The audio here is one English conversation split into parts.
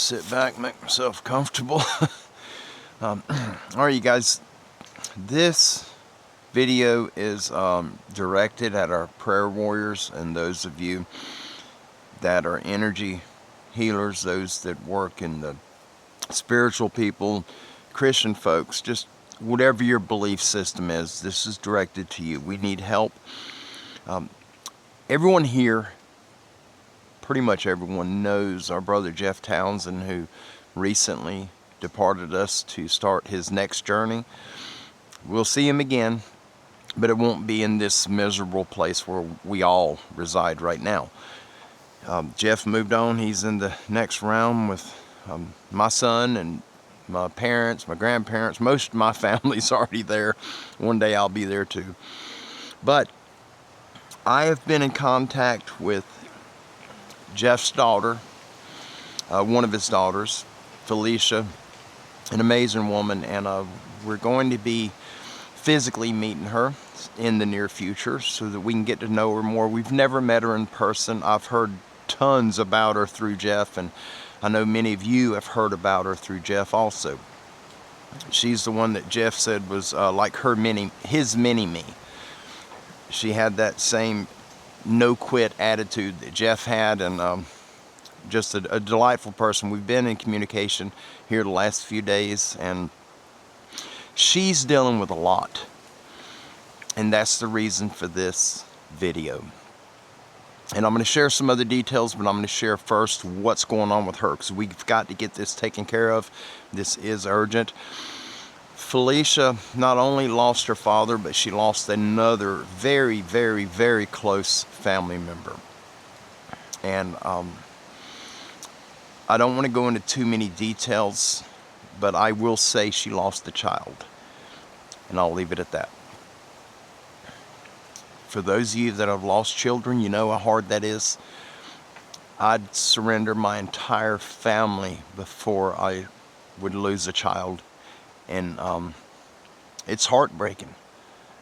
sit back, make myself comfortable. Alright, you guys, this video is directed at our prayer warriors and those of you that are energy healers, those that work in the spiritual people, Christian folks, just whatever your belief system is. This is directed to you. We need help. Everyone here, pretty much everyone, knows our brother Jeff Townsend, who recently departed us to start his next journey. We'll see him again, but it won't be in this miserable place where we all reside right now. Jeff moved on. He's in the next realm with my son and my parents, my grandparents. Most of my family's already there. One day I'll be there too. But I have been in contact with Jeff's daughter, one of his daughters, Felicia, an amazing woman, and we're going to be physically meeting her in the near future so that we can get to know her more. We've never met her in person. I've heard tons about her through Jeff, and I know many of you have heard about her through Jeff also. She's the one that Jeff said was like his mini-me. She had that same no-quit attitude that Jeff had, and just a delightful person. We've been in communication here the last few days, and she's dealing with a lot, and that's the reason for this video. And I'm going to share some other details, but I'm going to share first what's going on with her, because we've got to get this taken care of. This is urgent. Felicia not only lost her father, but she lost another very, very, very close family member. And I don't want to go into too many details, but I will say she lost a child. And I'll leave it at that. For those of you that have lost children, you know how hard that is. I'd surrender my entire family before I would lose a child. And it's heartbreaking.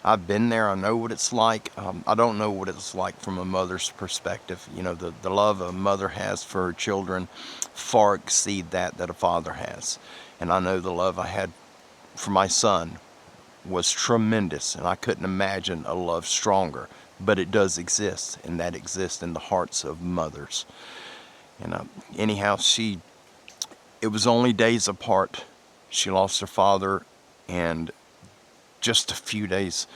I've been there. I know what it's like. I don't know what it's like from a mother's perspective. You know, the love a mother has for her children far exceed that a father has. And I know the love I had for my son was tremendous, and I couldn't imagine a love stronger. But it does exist, and that exists in the hearts of mothers. And anyhow, it was only days apart. She lost her father, and just a few days.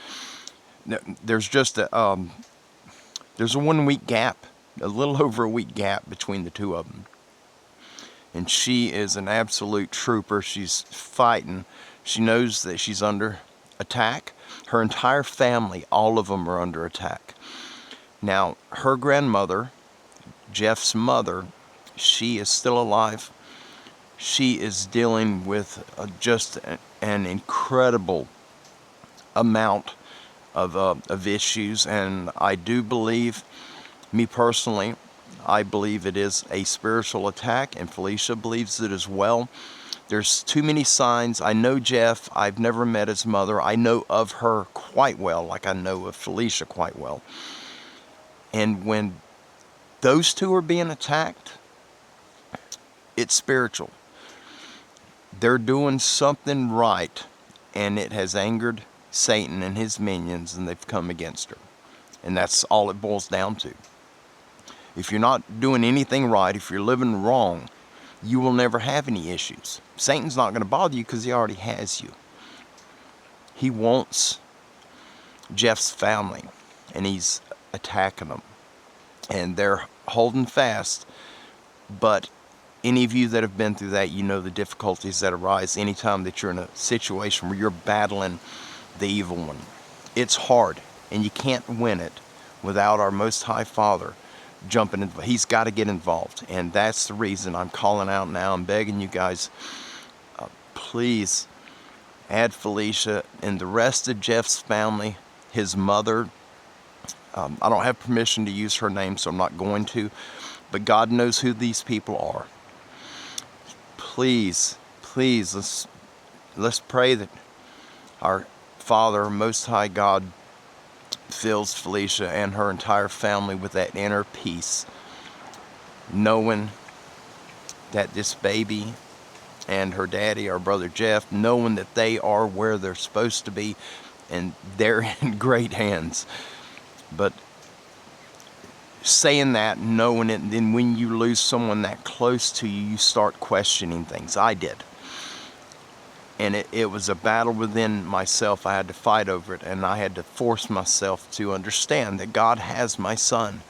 There's just there's a 1 week gap, a little over a week gap between the two of them. And she is an absolute trooper. She's fighting. She knows that she's under attack. Her entire family, all of them are under attack. Now, her grandmother, Jeff's mother, she is still alive. She is dealing with just an incredible amount of issues, and I do believe, me personally, I believe it is a spiritual attack, and Felicia believes it as well. There's too many signs. I know Jeff. I've never met his mother. I know of her quite well, like I know of Felicia quite well. And when those two are being attacked, it's spiritual. They're doing something right, and it has angered Satan and his minions, and they've come against her. And that's all it boils down to. If you're not doing anything right, if you're living wrong, you will never have any issues. Satan's not going to bother you because he already has you. He wants Jeff's family, and he's attacking them. And they're holding fast, but any of you that have been through that, you know the difficulties that arise anytime that you're in a situation where you're battling the evil one. It's hard, and you can't win it without our Most High Father jumping in. He's got to get involved, and that's the reason I'm calling out now. I'm begging you guys, please add Felicia and the rest of Jeff's family, his mother. I don't have permission to use her name, so I'm not going to, but God knows who these people are. Please, let's pray that our Father, Most High God, fills Felicia and her entire family with that inner peace, knowing that this baby and her daddy, our brother Jeff, knowing that they are where they're supposed to be and they're in great hands. But saying that, knowing it, and then when you lose someone that close to you, you start questioning things. I did. And it was a battle within myself. I had to fight over it, and I had to force myself to understand that God has my son.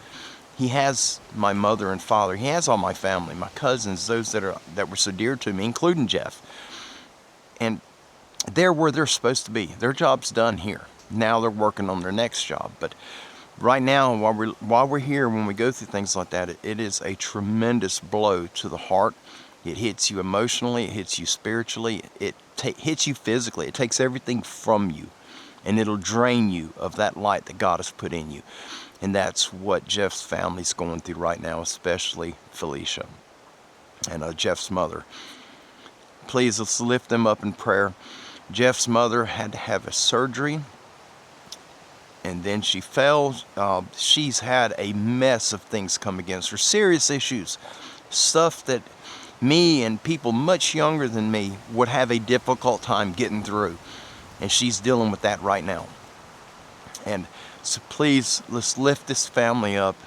He has my mother and father. He has all my family, my cousins, those that were so dear to me, including Jeff. And they're where they're supposed to be. Their job's done here. Now they're working on their next job. But right now, while we're here, when we go through things like that, it is a tremendous blow to the heart. It hits you emotionally. It hits you spiritually. It hits you physically. It takes everything from you, and it'll drain you of that light that God has put in you. And that's what Jeff's family's going through right now, especially Felicia and Jeff's mother. Please, let's lift them up in prayer. Jeff's mother had to have a surgery, and then she fell. She's had a mess of things come against her, serious issues, stuff that me and people much younger than me would have a difficult time getting through, and she's dealing with that right now. And so please, let's lift this family up.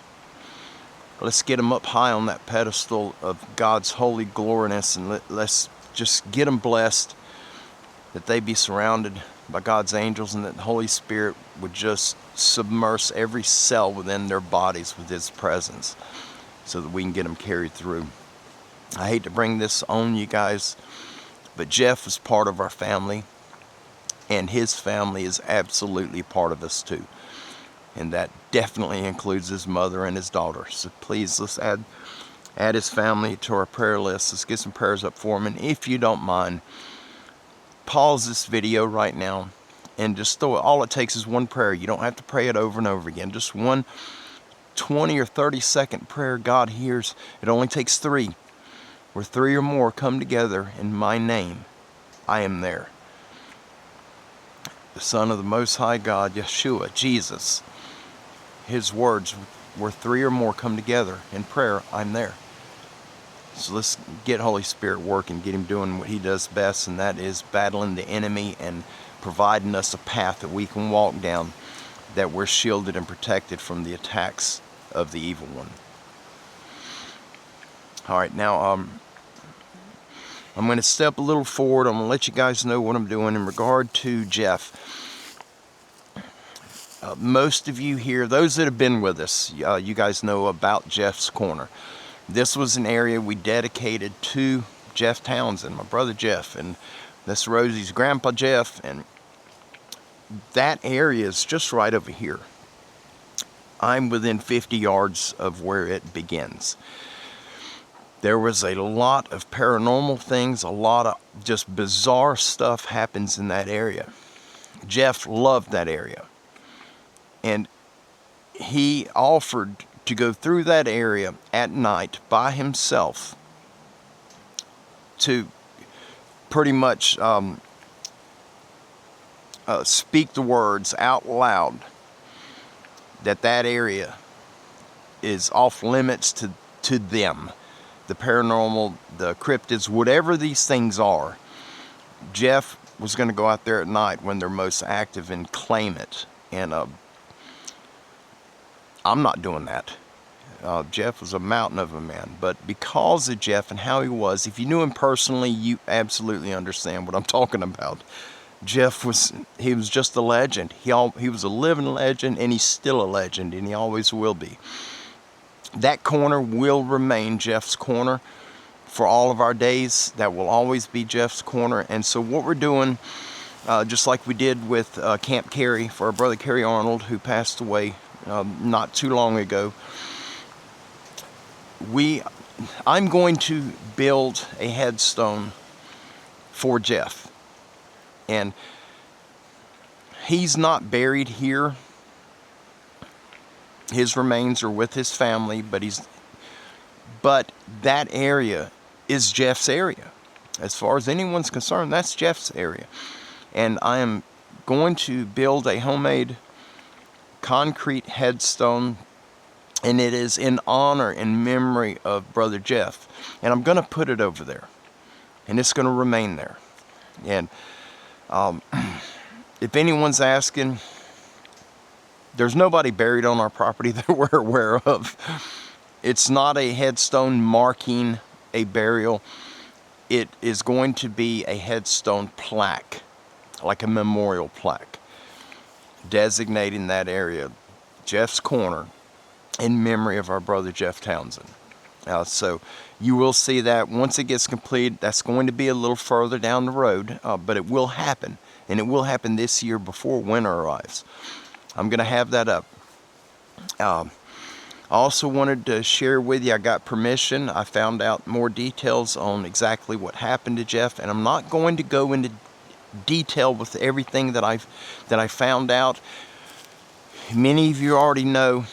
Let's get them up high on that pedestal of God's holy gloriness, and let's just get them blessed, that they be surrounded by God's angels, and that the Holy Spirit would just submerge every cell within their bodies with His presence, so that we can get them carried through. I hate to bring this on you guys, but Jeff is part of our family, and his family is absolutely part of us too. And that definitely includes his mother and his daughter. So please, let's add his family to our prayer list. Let's get some prayers up for him. And if you don't mind, pause this video right now and just throw it. All it takes is one prayer. You don't have to pray it over and over again. Just one 20 or 30 second prayer God hears. It only takes 3. Where 3 or more come together in my name, I am there. The Son of the Most High God, Yeshua, Jesus, His words, where 3 or more come together in prayer, I'm there. So let's get Holy Spirit working, get Him doing what He does best, and that is battling the enemy and providing us a path that we can walk down, that we're shielded and protected from the attacks of the evil one. All right, now I'm going to step a little forward. I'm going to let you guys know what I'm doing in regard to Jeff. Most of you here, those that have been with us, you guys know about Jeff's Corner. This was an area we dedicated to Jeff Townsend, my brother Jeff, and that's Rosie's grandpa Jeff, and that area is just right over here. I'm within 50 yards of where it begins. There was a lot of paranormal things, a lot of just bizarre stuff happens in that area. Jeff loved that area. And he offered to go through that area at night by himself to pretty much speak the words out loud that area is off limits to them. The paranormal, the cryptids, whatever these things are. Jeff was going to go out there at night when they're most active and claim it. And I'm not doing that. Jeff was a mountain of a man. But because of Jeff and how he was, if you knew him personally, you absolutely understand what I'm talking about. Jeff was just a legend. He was a living legend, and he's still a legend, and he always will be. That corner will remain Jeff's Corner for all of our days. That will always be Jeff's Corner. And so what we're doing, just like we did with Camp Carey for our brother Kerry Arnold, who passed away not too long ago, I'm going to build a headstone for Jeff. And he's not buried here. His remains are with his family, but that area is Jeff's area. As far as anyone's concerned, that's Jeff's area. And I am going to build a homemade concrete headstone And it is in honor and memory of Brother Jeff. And I'm going to put it over there. And it's going to remain there. And if anyone's asking, there's nobody buried on our property that we're aware of. It's not a headstone marking a burial. It is going to be a headstone plaque, like a memorial plaque, designating that area, Jeff's Corner, in memory of our brother Jeff Townsend. So you will see that once it gets complete. That's going to be a little further down the road, but it will happen. And it will happen this year before winter arrives. I'm going to have that up. I also wanted to share with you, I got permission. I found out more details on exactly what happened to Jeff, and I'm not going to go into detail with everything that I found out. Many of you already know,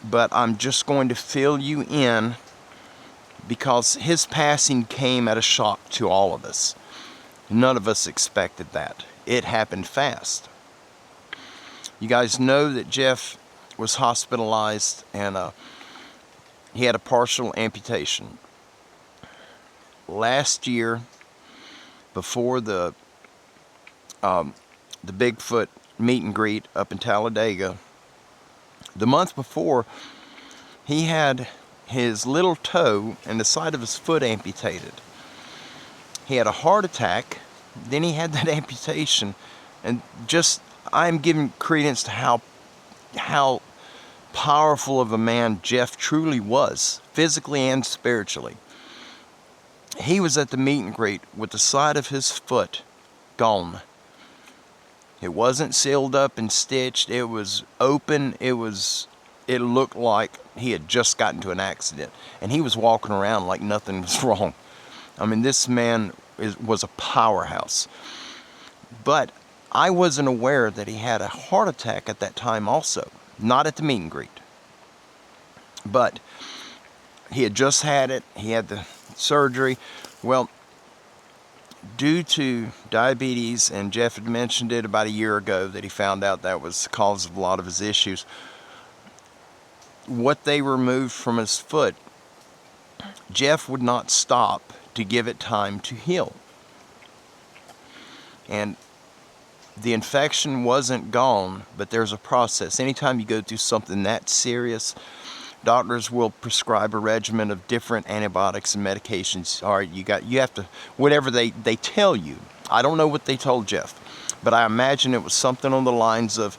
but I'm just going to fill you in because his passing came at a shock to all of us. None of us expected that. It happened fast. You guys know that Jeff was hospitalized and he had a partial amputation. Last year, before the Bigfoot meet and greet up in Talladega, the month before, he had his little toe and the side of his foot amputated. He had a heart attack, then he had that amputation, and just, I'm giving credence to how powerful of a man Jeff truly was, physically and spiritually. He was at the meet and greet with the side of his foot gone. It wasn't sealed up and stitched. It was open. It looked like he had just gotten into an accident. And he was walking around like nothing was wrong. I mean, this man was a powerhouse. But I wasn't aware that he had a heart attack at that time also. Not at the meet and greet. But he had just had it. He had the surgery. Well, due to diabetes, and Jeff had mentioned it about a year ago that he found out that was the cause of a lot of his issues, what they removed from his foot, Jeff would not stop to give it time to heal. And the infection wasn't gone, but there's a process. Anytime you go through something that serious, doctors will prescribe a regimen of different antibiotics and medications. All right, you have to, whatever they tell you. I don't know what they told Jeff, but I imagine it was something on the lines of,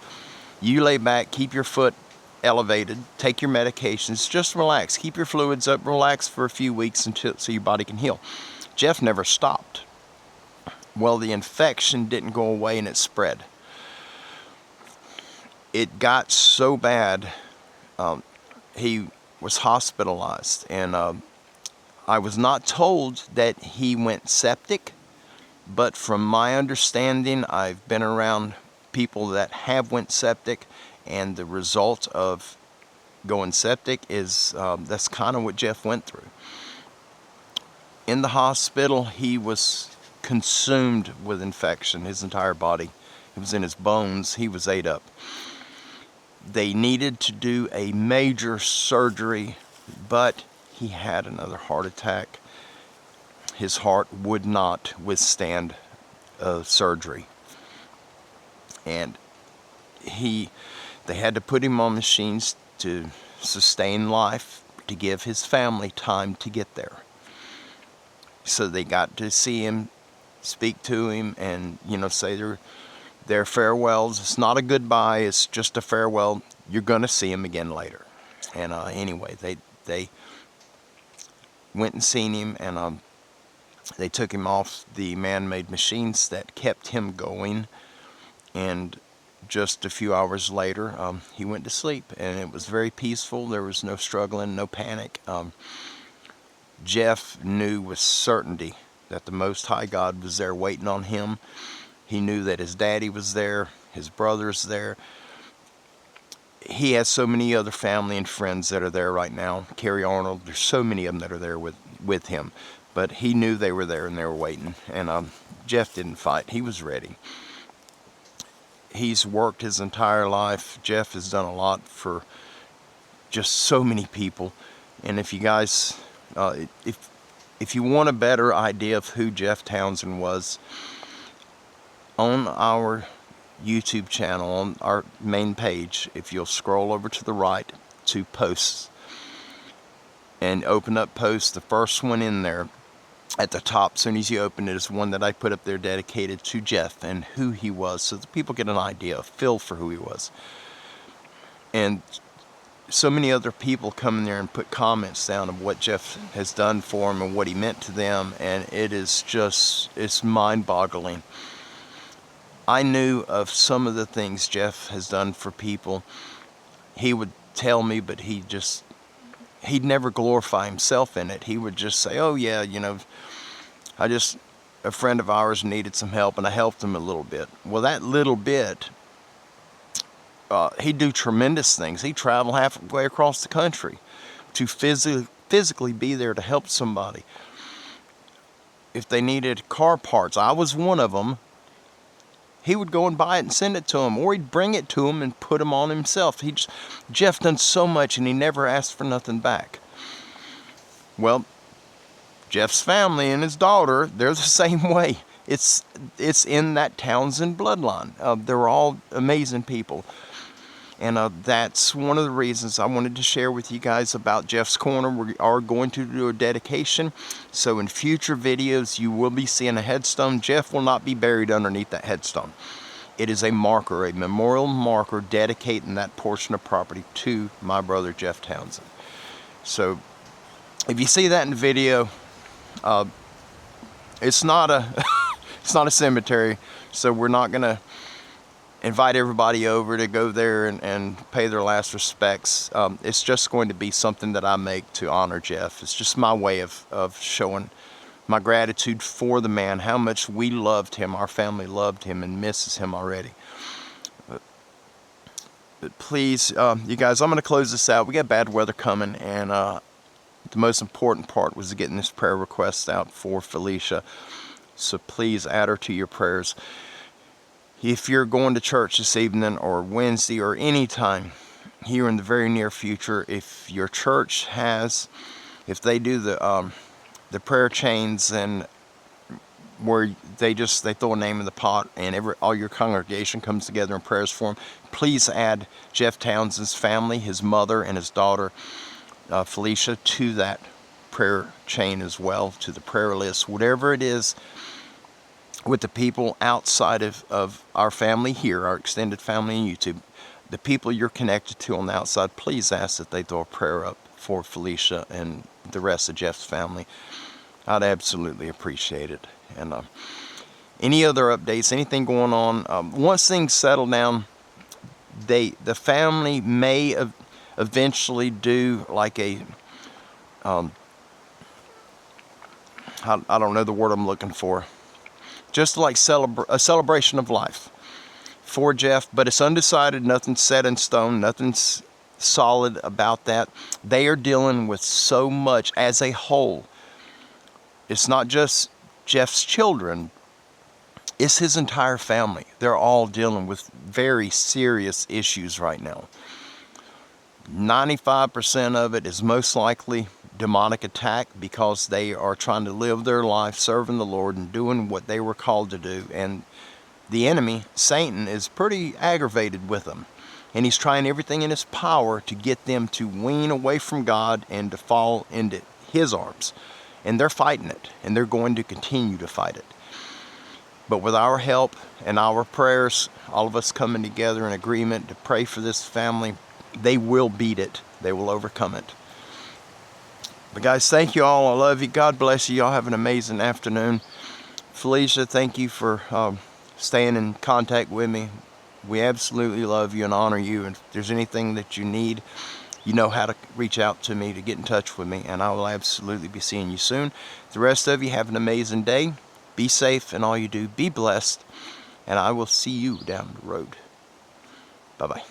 you lay back, keep your foot elevated, take your medications, just relax, keep your fluids up, relax for a few weeks so your body can heal. Jeff never stopped. Well, the infection didn't go away and it spread. It got so bad, he was hospitalized, and I was not told that he went septic, but from my understanding, I've been around people that have went septic, and the result of going septic is that's kind of what Jeff went through. In the hospital, he was consumed with infection, his entire body. It was in his bones. He was ate up. They needed to do a major surgery, but he had another heart attack. His heart would not withstand surgery. And they had to put him on machines to sustain life, to give his family time to get there. So they got to see him, speak to him, and say their farewells. It's not a goodbye, it's just a farewell. You're gonna see him again later. And anyway, they went and seen him, and they took him off the man-made machines that kept him going, and just a few hours later he went to sleep, and it was very peaceful. There was no struggling, no panic. Jeff knew with certainty that the Most High God was there waiting on him. He knew that his daddy was there, his brother's there. He has so many other family and friends that are there right now. Carrie Arnold, there's so many of them that are there with him. But he knew they were there and they were waiting. And Jeff didn't fight. He was ready. He's worked his entire life. Jeff has done a lot for just so many people. And if you guys, if you want a better idea of who Jeff Townsend was, on our YouTube channel, on our main page, if you'll scroll over to the right to posts and open up posts, the first one in there at the top, as soon as you open it, is one that I put up there dedicated to Jeff and who he was, so that people get an idea, a feel for who he was. And so many other people come in there and put comments down of what Jeff has done for them and what he meant to them, and it is just, it's mind-boggling. I knew of some of the things Jeff has done for people. He would tell me, but he'd never glorify himself in it. He would just say, oh yeah, you know, a friend of ours needed some help and I helped him a little bit. Well, that little bit, he'd do tremendous things. He'd travel halfway across the country to physically be there to help somebody. If they needed car parts, I was one of them. He would go and buy it and send it to him, or he'd bring it to him and put them on himself. Jeff done so much, and he never asked for nothing back. Well, Jeff's family and his daughter, they're the same way. It's in that Townsend bloodline. They're all amazing people. And that's one of the reasons I wanted to share with you guys about Jeff's Corner. We are going to do a dedication. So in future videos, you will be seeing a headstone. Jeff will not be buried underneath that headstone. It is a marker, a memorial marker dedicating that portion of property to my brother Jeff Townsend. So if you see that in the video, it's not a it's not a cemetery, so we're not going to invite everybody over to go there and pay their last respects. It's just going to be something that I make to honor Jeff. It's just my way of showing my gratitude for the man, how much we loved him, our family loved him and misses him already. But please, you guys, I'm going to close this out. We got bad weather coming, and the most important part was getting this prayer request out for Felicia. So please add her to your prayers. If you're going to church this evening or Wednesday or any time here in the very near future, if your church if they do the prayer chains, and where they throw a name in the pot and all your congregation comes together in prayers for him, please add Jeff Townsend's family, his mother and his daughter Felicia, to that prayer chain as well, to the prayer list, whatever it is. With the people outside of our family here, our extended family on YouTube, the people you're connected to on the outside, please ask that they throw a prayer up for Felicia and the rest of Jeff's family. I'd absolutely appreciate it. And any other updates, anything going on, once things settle down, the family may eventually do like a, I don't know the word I'm looking for, just like a celebration of life for Jeff, but it's undecided, nothing's set in stone, nothing's solid about that. They are dealing with so much as a whole. It's not just Jeff's children, it's his entire family. They're all dealing with very serious issues right now. 95% of it is most likely demonic attack, because they are trying to live their life serving the Lord and doing what they were called to do, and the enemy, Satan, is pretty aggravated with them, and he's trying everything in his power to get them to wean away from God and to fall into his arms, and they're fighting it, and they're going to continue to fight it. But with our help and our prayers, all of us coming together in agreement to pray for this family, they will beat it. They will overcome it. But guys, thank you all. I love you. God bless you. Y'all have an amazing afternoon. Felicia, thank you for staying in contact with me. We absolutely love you and honor you. And if there's anything that you need, you know how to reach out to me to get in touch with me. And I will absolutely be seeing you soon. The rest of you, have an amazing day. Be safe in all you do. Be blessed. And I will see you down the road. Bye-bye.